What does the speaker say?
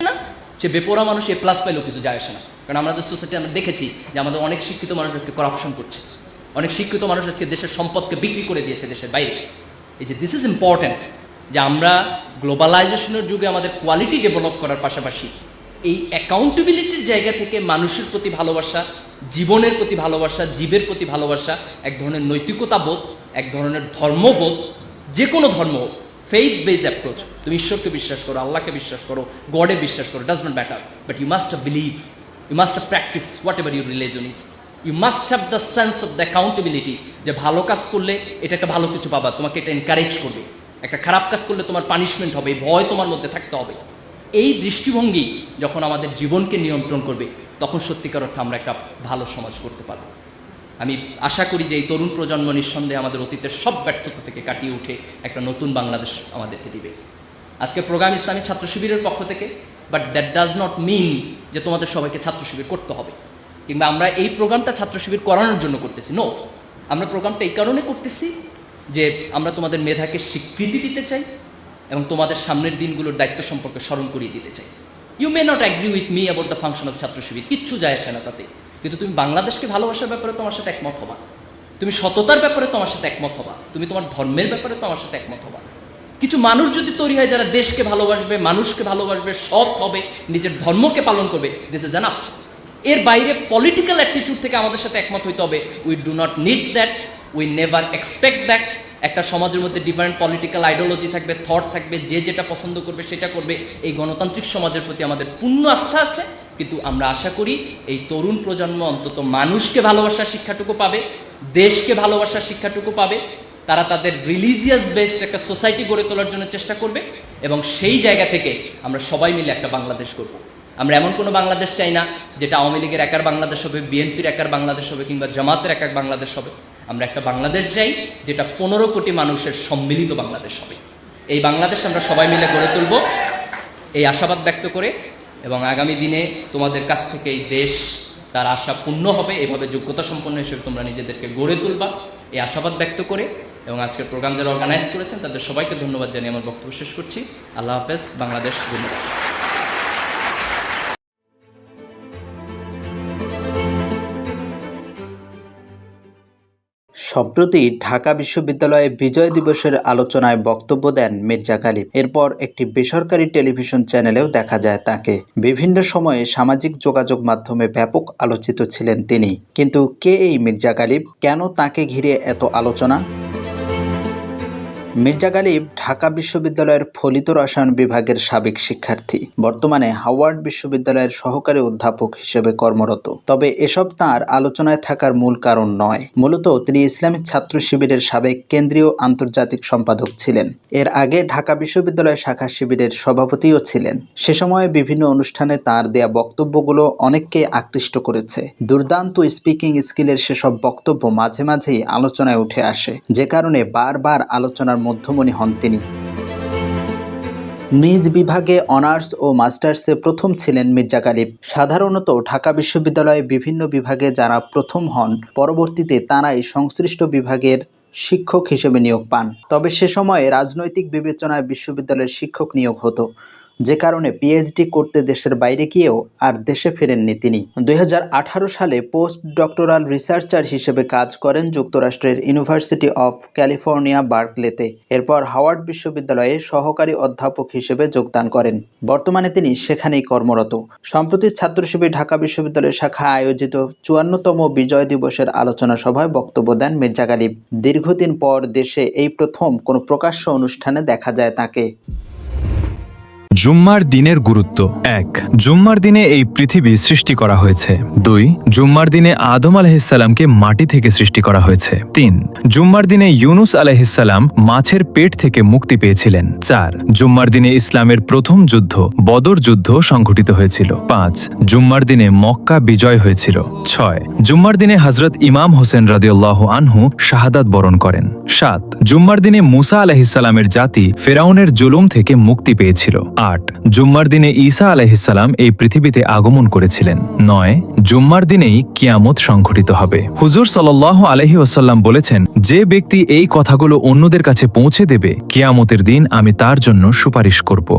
না, সে বেপরা মানুষ এ প্লাস পাইলেও কিছু যায় আসে না। কারণ আমাদের সোসাইটি আমরা দেখেছি যে আমাদের অনেক শিক্ষিত মানুষ আজকে করাপশন করছে, অনেক শিক্ষিত মানুষ আজকে দেশের সম্পদকে বিক্রি করে দিয়েছে দেশের বাইরে। এই যে দিস ইজ ইম্পর্টেন্ট যে আমরা গ্লোবালাইজেশনের যুগে আমাদের কোয়ালিটি ডেভেলপ করার পাশাপাশি এই অ্যাকাউন্টেবিলিটির জায়গা থেকে মানুষের প্রতি ভালোবাসা, জীবনের প্রতি ভালোবাসা, জীবের প্রতি ভালোবাসা, এক ধরনের নৈতিকতা বোধ, এক ধরনের ধর্মবোধ, যে কোনো ধর্ম, ফেইথ বেস অ্যাপ্রোচ, তুমি ঈশ্বরকে বিশ্বাস করো, আল্লাহকে বিশ্বাস করো, গডে বিশ্বাস করো, does not matter, but you must believe, you must practise whatever your religion is, you must have the sense of the accountability, যে ভালো কাজ করলে এটা একটা ভালো কিছু পাবা, তোমাকে এটা এনকারেজ করবে, একটা খারাপ কাজ করলে তোমার পানিশমেন্ট হবে, ভয় তোমার মধ্যে থাকতে হবে। এই দৃষ্টিভঙ্গি যখন আমাদের জীবনকে নিয়ন্ত্রণ করবে, তখন সত্যিকার অর্থে আমরা একটা ভালো সমাজ করতে পারবো। আমি আশা করি যে এই তরুণ প্রজন্ম নিঃসন্দেহে আমাদের অতীতের সব ব্যর্থতা থেকে কাটিয়ে উঠে একটা নতুন বাংলাদেশ আমাদেরকে দিবে। আজকে প্রোগ্রাম ইসলামী ছাত্র শিবিরের পক্ষ থেকে, but that does not mean যে তোমাদের সবাইকে ছাত্র শিবির করতে হবে, কিংবা আমরা এই প্রোগ্রামটা ছাত্র শিবির করানোর জন্য করতেছি। নো, আমরা প্রোগ্রামটা এই কারণে করতেছি যে আমরা তোমাদের মেধাকে স্বীকৃতি দিতে চাই এবং তোমাদের সামনের দিনগুলোর দায়িত্ব সম্পর্কে স্মরণ করিয়ে দিতে চাই। You may not agree with me about the function of Chhatra Shibir, কিচ্ছু যায় আসে না তাতে, কিন্তু তুমি বাংলাদেশকে ভালোবাসার ব্যাপারে তোমার সাথে একমত হবা, তুমি সততার ব্যাপারে তোমার সাথে একমত হবা, তুমি তোমার ধর্মের ব্যাপারে তোমার সাথে একমত হবা। কিছু মানুষ যদি তৈরি হয় যারা দেশকে ভালোবাসবে, মানুষকে ভালোবাসবে, সৎ হবে, নিজের ধর্মকে পালন করবে, দিস ইজ এনাফ। এর বাইরে পলিটিক্যাল অ্যাটিটিউড থেকে আমাদের সাথে একমত হইতে হবে, we do not need that, we never expect that. একটা সমাজের মধ্যে ডিফারেন্ট পলিটিক্যাল আইডিওলজি থাকবে, থট থাকবে, যে যেটা পছন্দ করবে সেটা করবে। এই গণতান্ত্রিক সমাজের প্রতি আমাদের পূর্ণ আস্থা আছে, কিন্তু আমরা আশা করি এই তরুণ প্রজন্ম অন্তত মানুষকে ভালোবাসার শিক্ষাটুকু পাবে, দেশকে ভালোবাসার শিক্ষাটুকু পাবে, তারা তাদের রিলিজিয়াস বেসড একটা সোসাইটি গড়ে তোলার জন্য চেষ্টা করবে, এবং সেই জায়গা থেকে আমরা সবাই মিলে একটা বাংলাদেশ করব। আমরা এমন কোনো বাংলাদেশ চাই না যেটা আওয়ামী লীগের একার বাংলাদেশ হবে, বিএনপির একার বাংলাদেশ হবে, কিংবা জামাতের একার বাংলাদেশ হবে। আমরা একটা বাংলাদেশ চাই যেটা 15 কোটি মানুষের সম্মিলিত বাংলাদেশ হবে। এই বাংলাদেশ আমরা সবাই মিলে গড়ে তুলব, এই আশাবাদ ব্যক্ত করে, এবং আগামী দিনে তোমাদের কাছ থেকে এই দেশ তার আশা পূর্ণ হবে, এভাবে যোগ্যতা সম্পন্ন হিসেবে তোমরা নিজেদেরকে গড়ে তুলবা, এই আশাবাদ ব্যক্ত করে, এবং আজকের প্রোগ্রাম যারা অর্গানাইজ করেছেন তাদের সবাইকে ধন্যবাদ জানিয়ে আমার বক্তব্য শেষ করছি। আল্লাহ হাফেজ, বাংলাদেশ ধন্যবাদ। সম্প্রতি ঢাকা বিশ্ববিদ্যালয়ে বিজয় দিবসের আলোচনায় বক্তব্য দেন মির্জা গালিব। এরপর একটি বেসরকারি টেলিভিশন চ্যানেলেও দেখা যায় তাকে। বিভিন্ন সময়ে সামাজিক যোগাযোগ মাধ্যমে ব্যাপক আলোচিত ছিলেন তিনি। কিন্তু কে এই মির্জা গালিব? কেন তাকে ঘিরে এত আলোচনা? মির্জা গালিব ঢাকা বিশ্ববিদ্যালয়ের ফলিত রসায়ন বিভাগের সাবেক শিক্ষার্থী, বর্তমানে হাওয়ার্ড বিশ্ববিদ্যালয়ের সহকারী অধ্যাপক হিসেবে কর্মরত। তবে এসব তাঁর আলোচনায় থাকার মূল কারণ নয়। মূলত তিনি ইসলামিক ছাত্র শিবিরের সাবেক কেন্দ্রীয় আন্তর্জাতিক সম্পাদক ছিলেন। এর আগে ঢাকা বিশ্ববিদ্যালয় শাখা শিবিরের সভাপতিও ছিলেন। সে সময়ে বিভিন্ন অনুষ্ঠানে তাঁর দেয়া বক্তব্যগুলো অনেককে আকৃষ্ট করেছে। দুর্দান্ত স্পিকিং স্কিলের সেসব বক্তব্য মাঝে মাঝেই আলোচনায় উঠে আসে, যে কারণে বারবার আলোচনার মধ্যমণি হন তিনি। নিজ বিভাগে অনার্স ও মাস্টার্সে প্রথম ছিলেন মির্জা গালিব। সাধারণত ঢাকা বিশ্ববিদ্যালয়ে বিভিন্ন বিভাগে যারা প্রথম হন, পরবর্তীতে তারাই সংশ্লিষ্ট বিভাগের শিক্ষক হিসেবে নিয়োগ পান। তবে সে সময়ে রাজনৈতিক বিবেচনায় বিশ্ববিদ্যালয়ের শিক্ষক নিয়োগ হতো, যে কারণে পিএইচডি করতে দেশের বাইরে গিয়েও আর দেশে ফেরেননি তিনি। 2018 সালে পোস্ট ডক্টরাল রিসার্চার হিসেবে কাজ করেন যুক্তরাষ্ট্রের ইউনিভার্সিটি অফ ক্যালিফোর্নিয়া বার্কলেতে। এরপর হাওয়ার্ড বিশ্ববিদ্যালয়ে সহকারী অধ্যাপক হিসেবে যোগদান করেন। বর্তমানে তিনি সেখানেই কর্মরত। সম্প্রতি ছাত্র শিবির ঢাকা বিশ্ববিদ্যালয় শাখা আয়োজিত 54তম বিজয় দিবসের আলোচনা সভায় বক্তব্য দেন মির্জা গালিব। দীর্ঘদিন পর দেশে এই প্রথম কোনো প্রকাশ্য অনুষ্ঠানে দেখা যায় তাকে। জুম্মার দিনের গুরুত্ব। 1. জুম্মার দিনে এই পৃথিবী সৃষ্টি করা হয়েছে। 2. জুম্মার দিনে আদম আলাইহিসসালামকে মাটি থেকে সৃষ্টি করা হয়েছে। 3. জুম্মার দিনে ইউনুস আলাইহিসসালাম মাছের পেট থেকে মুক্তি পেয়েছিলেন। 4. জুম্মার দিনে ইসলামের প্রথম যুদ্ধ বদর যুদ্ধ সংঘটিত হয়েছিল। 5. জুম্মার দিনে মক্কা বিজয় হয়েছিল। 6. জুম্মার দিনে হযরত ইমাম হোসেন রাদিয়াল্লাহু আনহু শাহাদাত বরণ করেন। 7. জুম্মার দিনে মুসা আলাইহিসসালামের জাতি ফেরাউনের জুলুম থেকে মুক্তি পেয়েছিল। 8. জুম্মার দিনে ঈসা আলাইহিসসালাম এই পৃথিবীতে আগমন করেছিলেন। 9. জুম্মার দিনেই কিয়ামত সংঘটিত হবে। হুজুর সাল্লাল্লাহু আলাইহি ওয়াসাল্লাম বলেছেন, যে ব্যক্তি এই কথাগুলো অন্যদের কাছে পৌঁছে দেবে, কিয়ামতের দিন আমি তার জন্য সুপারিশ করব।